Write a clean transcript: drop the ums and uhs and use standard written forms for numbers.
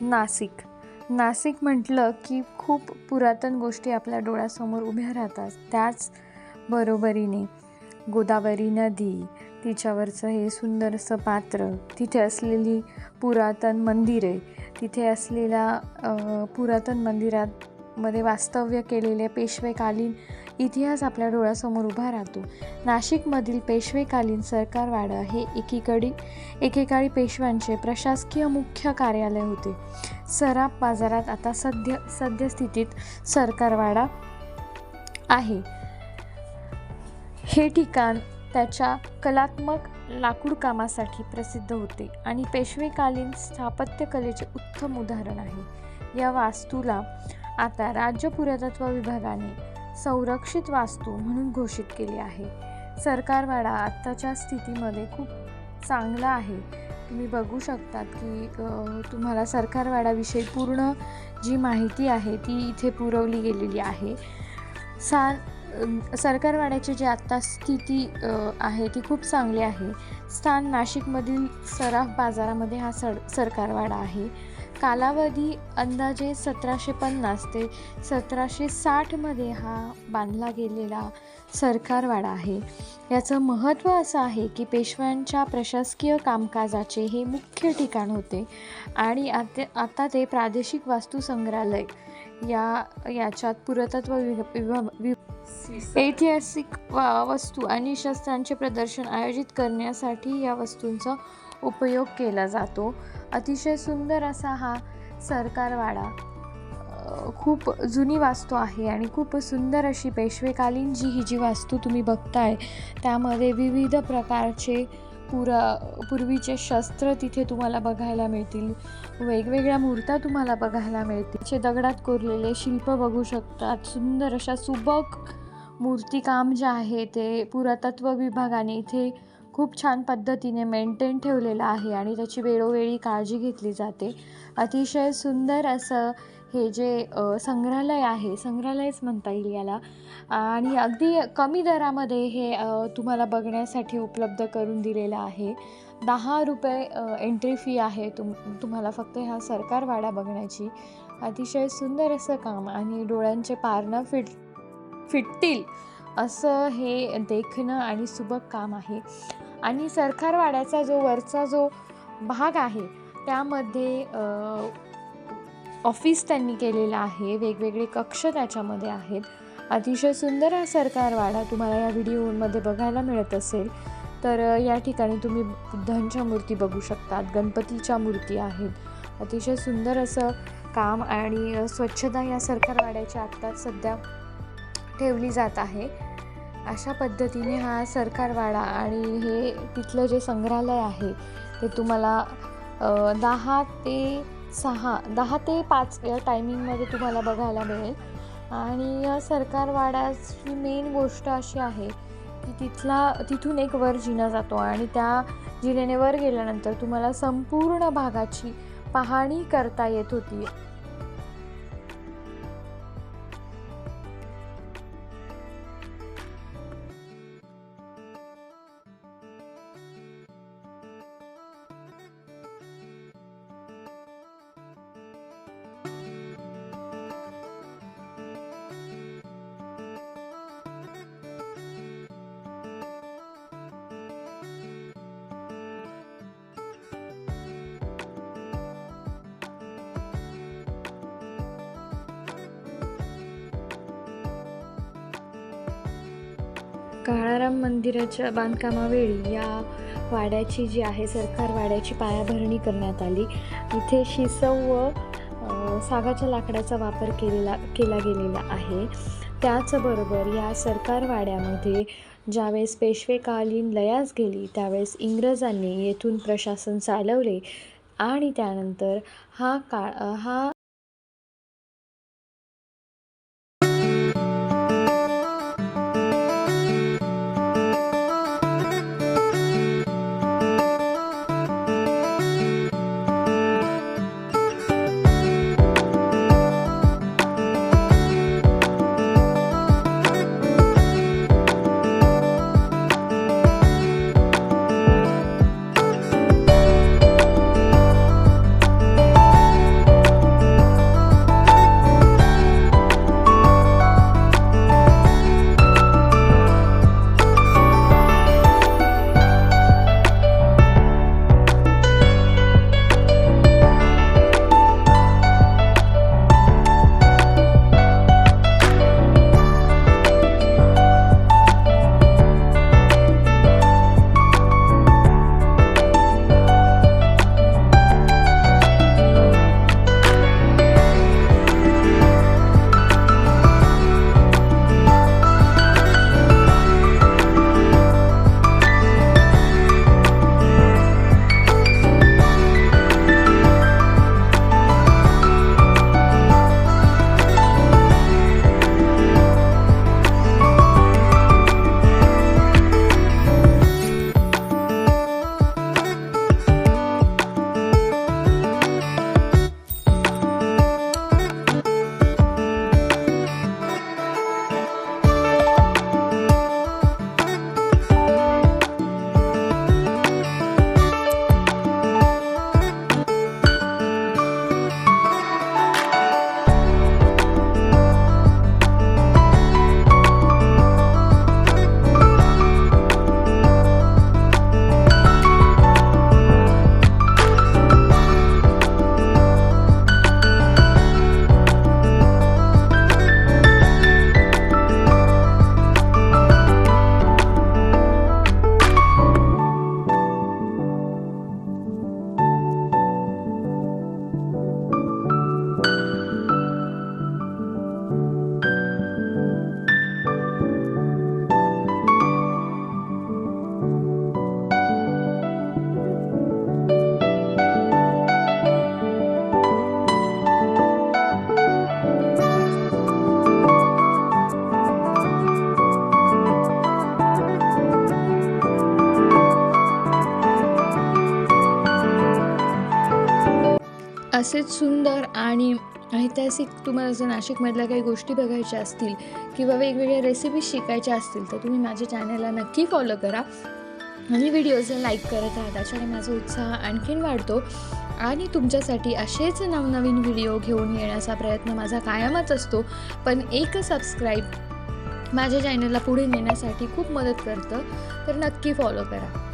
नाशिक. नाशिक म्हटलं की खूप पुरातन गोष्टी आपल्या डोळ्यासमोर उभ्या राहतात. त्याच बरोबरीने गोदावरी नदी, तिच्यावरचं हे सुंदरसं पात्र, तिथे असलेली पुरातन मंदिरे, तिथे असलेल्या पुरातन मंदिरामध्ये वास्तव्य केलेले पेशवेकालीन इतिहास आपल्या डोळ्यासमोर उभा राहतो. नाशिकमधील पेशवेकालीन सरकारवाडा हे एकेकाळी पेशव्यांचे प्रशासकीय मुख्य कार्यालय होते. सराफ बाजारात आता सद्यस्थितीत सरकारवाडा आहे. हे ठिकाण त्याच्या कलात्मक लाकूड कामासाठी प्रसिद्ध होते आणि पेशवेकालीन स्थापत्यकलेचे उत्तम उदाहरण आहे. या वास्तूला आता राज्य पुरातत्व विभागाने संरक्षित वास्तू म्हणून घोषित केले आहे. सरकारवाडा आत्ताच्या स्थितीमध्ये खूप चांगला आहे. तुम्ही बघू शकतात की तुम्हाला सरकारवाड्याविषयी पूर्ण जी माहिती आहे ती इथे पुरवली गेलेली आहे. सरकारवाड्याची जी आत्ता स्थिती आहे ती खूप चांगली आहे. स्थान नाशिकमधील सराफ बाजारामध्ये हा सरकारवाडा आहे. कालावधी अंदाजे 1750 ते 1760 हा बांधला गेलेला सरकारवाडा आहे. याचं महत्त्व असं आहे की पेशव्यांच्या प्रशासकीय कामकाजाचे हे मुख्य ठिकाण होते आणि आता ते प्रादेशिक वास्तू संग्रहालय याच्यात पुरातत्व ऐतिहासिक वस्तू आणि शस्त्रांचे प्रदर्शन आयोजित करण्यासाठी या वस्तूंचा उपयोग केला जातो. अतिशय सुंदर असा हा सरकारवाडा खूप जुनी वास्तू आहे आणि खूप सुंदर अशी पेशवेकालीन जी वास्तू तुम्ही बघताय त्यामध्ये विविध प्रकारचे पूर्वीचे शस्त्र तिथे तुम्हाला बघायला मिळतील. वेगवेगळ्या मूर्त्या तुम्हाला बघायला मिळतील. दगडात कोरलेले शिल्प बघू शकतात. सुंदर अशा सुबक मूर्तिकाम जे आहे ते पुरातत्व विभागाने इथे खूप छान पद्धतीने मेंटेन ठेवलेलं आहे आणि त्याची वेळोवेळी काळजी घेतली जाते. अतिशय सुंदर असं हे जे संग्रहालय आहे, संग्रहालयच म्हणता येईल याला, आणि अगदी कमी दरामध्ये हे तुम्हाला बघण्यासाठी उपलब्ध करून दिलेलं आहे. 10 रुपये एंट्री फी आहे तुम्हाला फक्त हा सरकारवाडा बघण्याची. अतिशय सुंदर असं काम आणि डोळ्यांचे पारणं फिटतील असं हे देखणं आणि सुबक काम आहे. आणि सरकारवाड्याचा जो वरचा जो भाग आहे त्यामध्ये ऑफिस त्यांनी केलेलं आहे. वेगवेगळे कक्ष त्याच्यामध्ये आहेत. अतिशय सुंदर हा सरकारवाडा तुम्हाला या व्हिडिओमध्ये बघायला मिळत असेल. तर या ठिकाणी तुम्ही बुद्धांच्या मूर्ती बघू शकतात, गणपतीच्या मूर्ती आहेत. अतिशय सुंदर असं काम आणि स्वच्छता या सरकारवाड्याच्या आत्ताच सध्या ठेवली जात आहे. अशा पद्धतीने हा सरकारवाडा आणि हे तिथलं जे संग्रहालय आहे ते तुम्हाला 10 ते 5 या टायमिंगमध्ये तुम्हाला बघायला मिळेल. आणि या सरकारवाड्याची मेन गोष्ट अशी आहे की तिथून एक वर जिना जातो आणि त्या जिनेने वर गेल्यानंतर तुम्हाला संपूर्ण भागाची पाहणी करता येत होती. काळाराम मंदिराच्या बांधकामावेळी या वाड्याची जी आहे सरकारवाड्याची पायाभरणी करण्यात आली. इथे शिसव व सागाच्या लाकडाचा वापर केला गेलेला आहे. त्याचबरोबर या सरकारवाड्यामध्ये ज्यावेळेस पेशवेकालीन लयास गेली त्यावेळेस इंग्रजांनी येथून प्रशासन चालवले आणि त्यानंतर हा असेच सुंदर आणि ऐतिहासिक तुम्हाला जर नाशिकमधल्या काही गोष्टी बघायच्या असतील किंवा वेगवेगळ्या रेसिपीज शिकायच्या असतील तर तुम्ही माझ्या चॅनलला नक्की फॉलो करा आणि व्हिडिओजला लाईक करत राहा. त्याच्याने माझा उत्साह आणखीन वाढतो आणि तुमच्यासाठी असेच नवनवीन व्हिडिओ घेऊन येण्याचा प्रयत्न माझा कायमच असतो. पण एक सबस्क्राईब माझ्या चॅनलला पुढे नेण्यासाठी खूप मदत करतं, तर नक्की फॉलो करा.